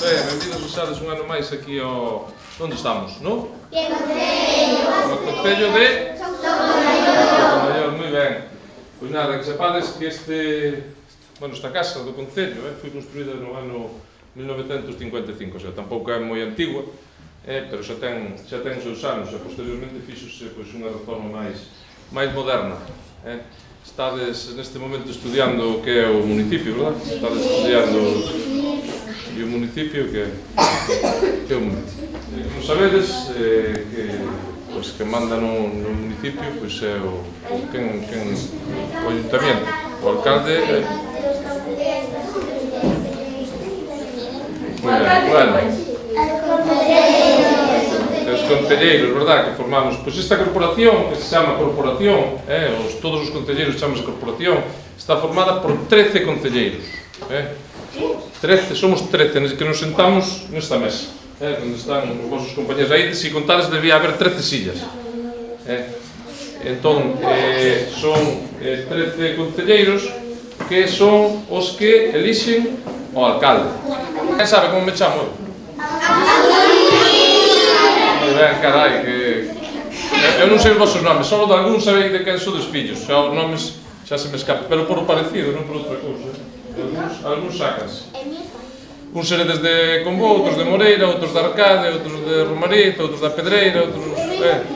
Ben, benvidos a xades un ano máis aquí ao... Onde estamos, non? No Concello de... Soutomaior, moi ben. Pois nada, que sepades que esta casa do Concello foi construída no ano 1955, o sea, tampouco é moi antigua, pero xa ten os seus anos, e posteriormente fixose unha reforma máis moderna. Estades neste momento estudiando o que é o municipio, verdad? Estades estudiando o municipio que é o municipio. Como sabedes, que manda no municipio é o ayuntamiento, o alcalde. Os concelleiros, verdad, que formamos esta corporación, que se chama corporación, todos os concelleiros chamamos corporación, está formada por 13 concelleiros. 13, somos 13 que nos sentamos nesta mesa, onde están os vosos compañeros. Aí, se contades, debía haber 13 sillas. Entón, son 13 concelleiros que son os que elixen o alcalde. Quen sabe como me chamo? Ben, carai, que... Eu non sei os vosos nomes, só de algún sabei de quen sodes fillos, xa os nomes xa se me escapan, pero por o parecido, non por outra cousa. Algúns sacanse. Uns seredes de Combo, outros de Moreira, outros de Arcade, outros de Romarito, outros da Pedreira, outros...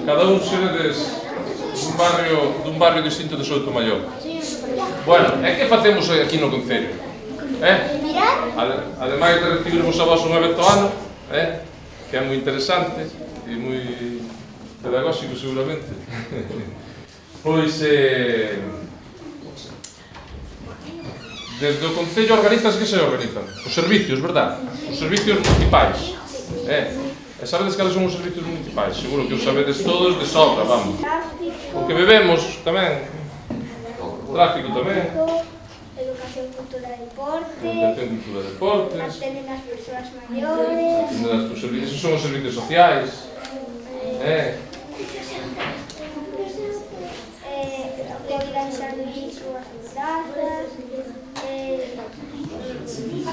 Cada un seredes dun barrio distinto de Soutomaior. Bueno, e que facemos aquí no Concello? Ademais de recibirvos a vos unha vez ao ano, que é moi interesante e moi pedagóxico seguramente, pois desde o Concello organizas que se organizan? Os servicios, verdad? Os servicios municipais. E sabedes cales son os servicios municipais? Seguro que os sabedes todos de sobra, vamos. O que bebemos tamén, o tráfico tamén. Educación, cultura e deporte. Educación, cultura e deportes. Atenden as persoas maiores. Esos son os servicios sociais. Organizar as súas prazas.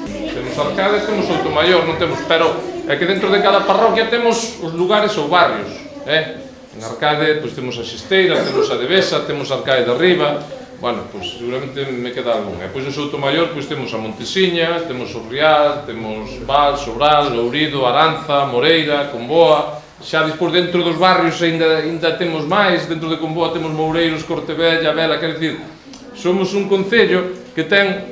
Temos Arcades, temos Soutomaior, non temos, pero é que dentro de cada parroquia temos os lugares ou barrios. En Arcade temos a Xisteira, temos a Devesa, temos a Arcade de Arriba. Bueno, pois seguramente me queda algún. E pois en Soutomaior temos a Montesiña, temos o Rial, temos Val, Sobral, Lourido, Aranza, Moreira, Comboa. Xa despois dentro dos barrios ainda temos máis, dentro de Comboa temos Moureiros, Cortevella, Vela, quer dicir, somos un concello que ten,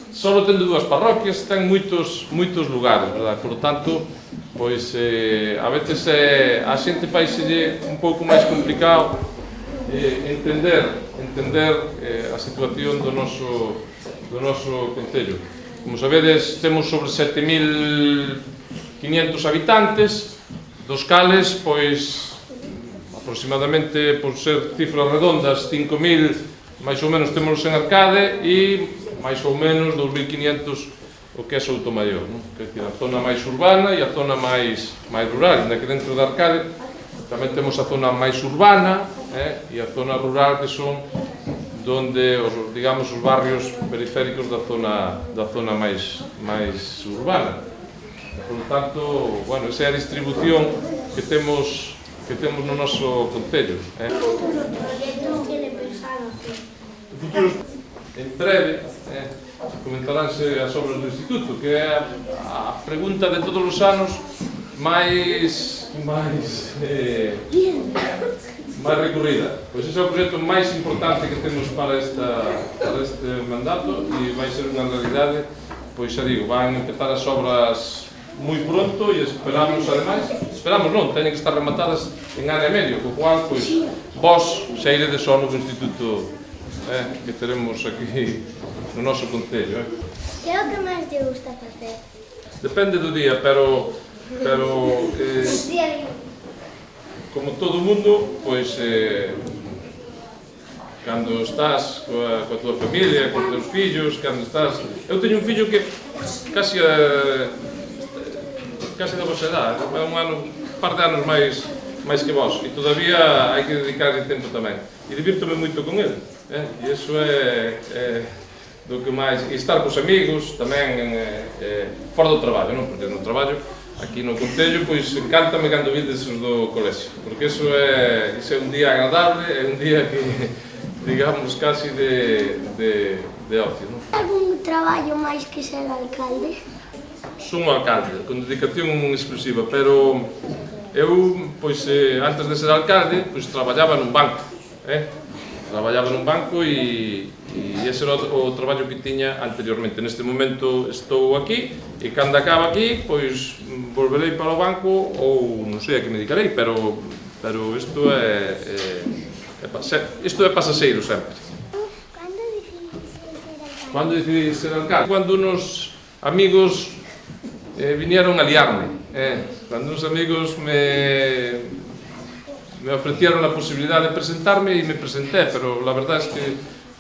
só tendo dúas parroquias, ten moitos lugares, verdad? Por tanto, pois a veces a xente faiselle un pouco máis complicado entender a situación do noso concello. Como sabedes, temos sobre 7.500 habitantes, dos cales, pois, aproximadamente, por ser cifras redondas, 5.000 máis ou menos temos en Arcade e máis ou menos 2.500 o que é Soutomaior, quer dizer, a zona máis urbana e a zona máis rural, ainda que dentro de Arcade tamén temos a zona máis urbana e a zona rural, que son donde, digamos, os barrios periféricos da zona máis urbana. Por tanto, bueno, esa é a distribución que temos no noso concello. O futuro tiene pensado hacer? O futuro, en breve, comenzaránse as obras do Instituto, que é a pregunta de todos os anos máis recurrida. Pois ese é o proxecto máis importante que temos para este mandato e vai ser unha realidade, pois xa digo, van empezar as obras moi pronto e esperamos non, teñen que estar rematadas en ano e medio, co cual, pois, vos xa iredes ao novo instituto que teremos aquí no noso concello. Que é o que máis te gusta facer? Depende do día, pero como todo o mundo, pois, cando estás coa tua familia, cos teus fillos, cando estás... Eu teño un fillo que casi da vosa edade, é un par de anos máis que vos, e todavía hai que dedicarle tempo tamén. E divirto-me moito con ele, e iso é que máis, e estar cos amigos, tamén fora do traballo, non? Porque no traballo, aquí no Concello, pois encántame cando vides os do colexio, porque iso é un día agradable, é un día que, digamos, casi de ocio, non? Algún traballo máis que ser alcalde? Son alcalde, con dedicación exclusiva, pero eu, pois, antes de ser alcalde, pois traballaba nun banco, traballaba nun banco e ese era o traballo que tiña anteriormente. Neste momento estou aquí e cando acaba aquí, pois volverei para o banco ou non sei a que me dedicarei, pero isto é pasaseiro sempre. Cando decidiste ser alcalde? Cando unos amigos vinieron a liarme, cando unos amigos me ofrecieron la posibilidad de presentarme y me presenté, pero la verdad es que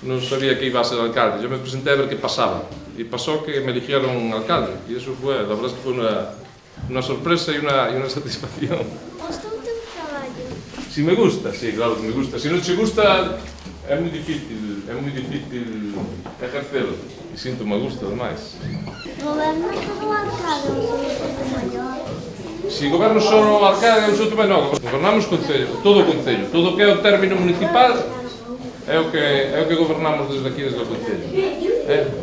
no sabía que iba a ser alcalde. Yo me presenté a ver qué pasaba y pasó que me eligieron alcalde y eso fue, la verdad es que fue una sorpresa y una satisfacción. Gostou o teu traballo? Si me gusta, sí, claro que me gusta. Si no te gusta, es muy difícil ejercerlo y siento me gusta además. Goberno todo o alcalde ou Souto Maior? Si goberno só o alcalde ou Souto Maior, gobernamos concello, todo o concello, todo o que é o término municipal é o que gobernamos desde aquí, desde o concello.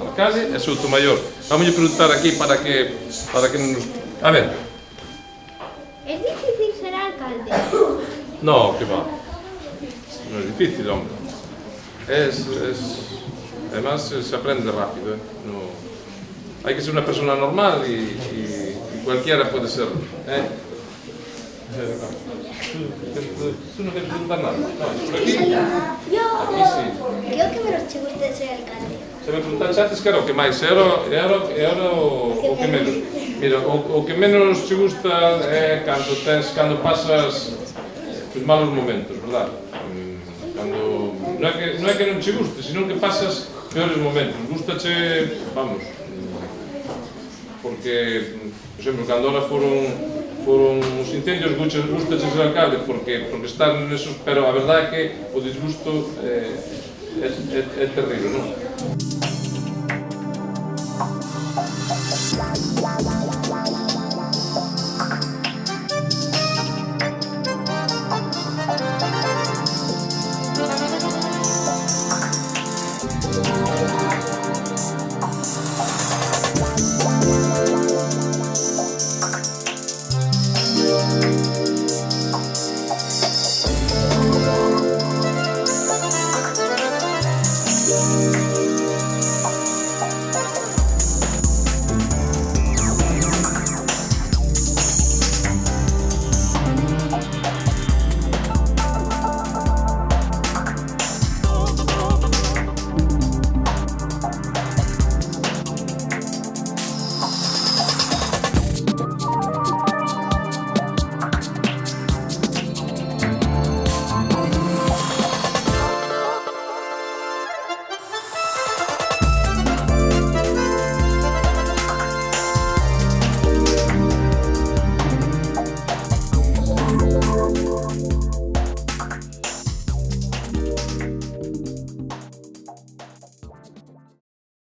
Alcalde e Souto Maior. Vamos preguntar aquí para que nos... A ver. É difícil ser alcalde? No, que va. No es difícil, hombre. Además se aprende rápido, No, hay que ser una persona normal y cualquiera puede serlo, Tú no quieres preguntar nada. No, aquí sí. Que é o que menos te gusta de ser alcalde? Se me preguntaste antes que era o que máis, era o que menos. Mira, o que menos te gusta é cando pasas malos momentos, verdad? Non é que non te guste, sino que pasas peores momentos. Gústache, vamos, porque, por exemplo, cando ahora foron os incendios, gústache ser alcalde porque están nesos, pero a verdade é que o disgusto é terrible, non?